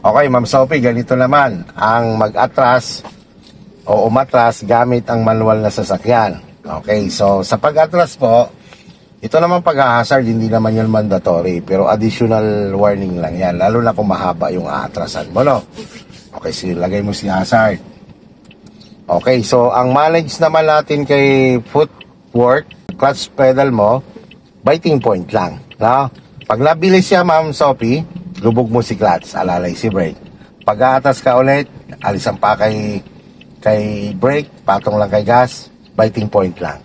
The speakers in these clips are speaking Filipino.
Okay, Ma'am Sophie, ganito naman ang mag-atras o umatras gamit ang manual na sasakyan. Okay, so sa pag-atras po, ito naman pag-hazard, hindi naman yun mandatory, pero additional warning lang yan, lalo na kung mahaba yung aatrasan mo, no? Okay, sige, lagay mo si hazard. Okay, so ang mileage naman natin kay footwork, clutch pedal mo, biting point lang, no? Pag nabilis siya, Ma'am Sophie, lubog mo si clutch, alalay si brake. Pag aatas ka ulit, alisan pa kay brake, patong lang kay gas, biting point lang.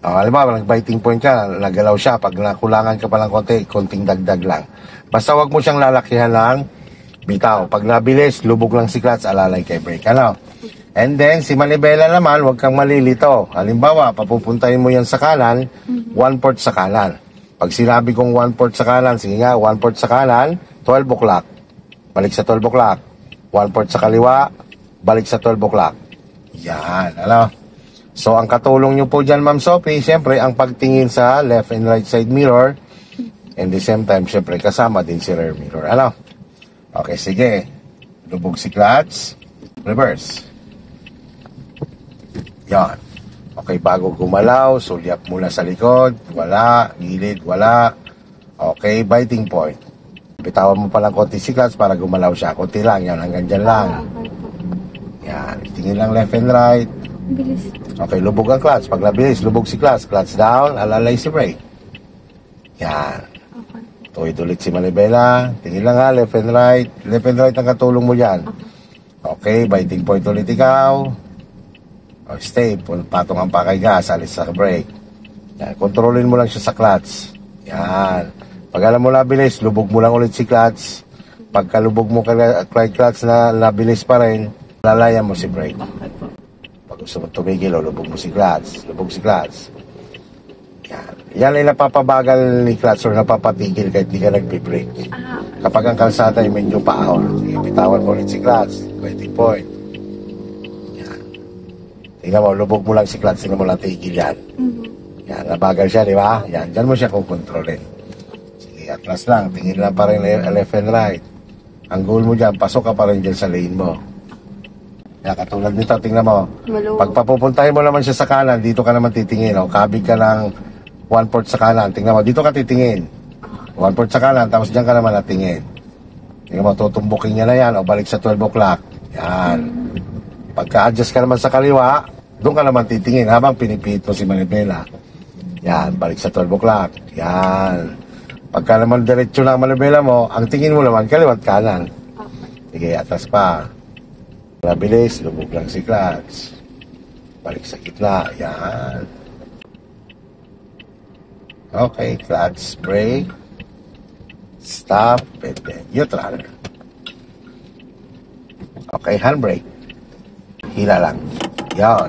Alam mo, nag-biting point ka, nagalaw siya, pag nakulangan ka pa ng konting dagdag lang. Basta wag mo siyang lalakihan lang, bitaw. Pag nabilis, lubog lang si clutch, alalay kay brake. Ano? And then, si manibela naman, wag kang malilito. Halimbawa, papupuntahin mo yan sa kanan, 1/4 sa kanan. Pag sinabi kong 1/4 sa kanan, sige nga, 1/4 sa kanan, 12 o'clock. Balik sa 12 o'clock. 1/4 sa kaliwa, balik sa 12 o'clock. Yan, ano? So, ang katulong nyo po dyan, Ma'am Sophie, siyempre, ang pagtingin sa left and right side mirror, and the same time, siyempre, kasama din si rear mirror. Ano? Okay, sige. Lubog si clutch. Reverse. Yan. Okay, bago gumalaw, sulyap mula sa likod. Wala. Gilid, wala. Okay, biting point. Bitawan mo palang konti si clutch para gumalaw siya. Konti lang, yan. Hanggang dyan lang. Yan. Tingin lang left and right. Bilis. Okay, lubog ang clutch. Pag nabilis, lubog si clutch. Clutch down, alalay si brake. Yan. Okay. Tuwid ulit si manibela. Tingin lang ha, left and right. Left and right ang katulong mo dyan. Okay, biting point ulit ikaw. O, stay. Patong ang pakay gas, alis sa brake. Yan, kontrolin mo lang siya sa clutch. Yan. Pag alam mo nabilis, lubog mo lang ulit si clutch. Pagka lubog mo kay clutch na nabilis pa rin, lalayan mo si brake. Pag gusto mo tumigil, lubog mo si clutch. Lubog si clutch. Yan. Yan ay napapabagal ni clutch or napapatigil kahit di ka nagpibrake. Kapag ang kalsada ay medyo paahon, sige, bitawan mo ulit si clutch. Biting point. Yan. Tingnan mo, lubog mo lang si clutch, tingnan mo lang tigil yan. Yan, nabagal siya, di ba? Yan, dyan mo siya kukontrolin. Sige, atlas lang, tingin lang pa rin left and right. Ang goal mo dyan, pasok ka pa rin dyan sa lane mo. Yan, katulad nito, tingnan mo. Pag papupuntahin mo naman siya sa kanan, dito ka naman titingin. O, kabig ka ng 1/4 sa kanan. Tingnan mo, dito ka titingin. 1/4 sa kanan, tapos dyan ka naman natingin. Tingnan mo, tutumbukin niya na yan. O, balik sa 12 o'clock. Yan. Pagka-adjust ka naman sa kaliwa, doon ka naman titingin habang pinipihit mo si manibela. Yan, balik sa 12 o'clock. Yan. Pagka naman diretso na ang manibela mo, ang tingin mo naman, kaliwat kanan. Sige, atas pa. Nabilis, lubog lang si clutch. Balik sa gitna. Yan. Okay, clutch, brake. Stop, and then neutral. Okay, handbrake. Hila lang. Yan.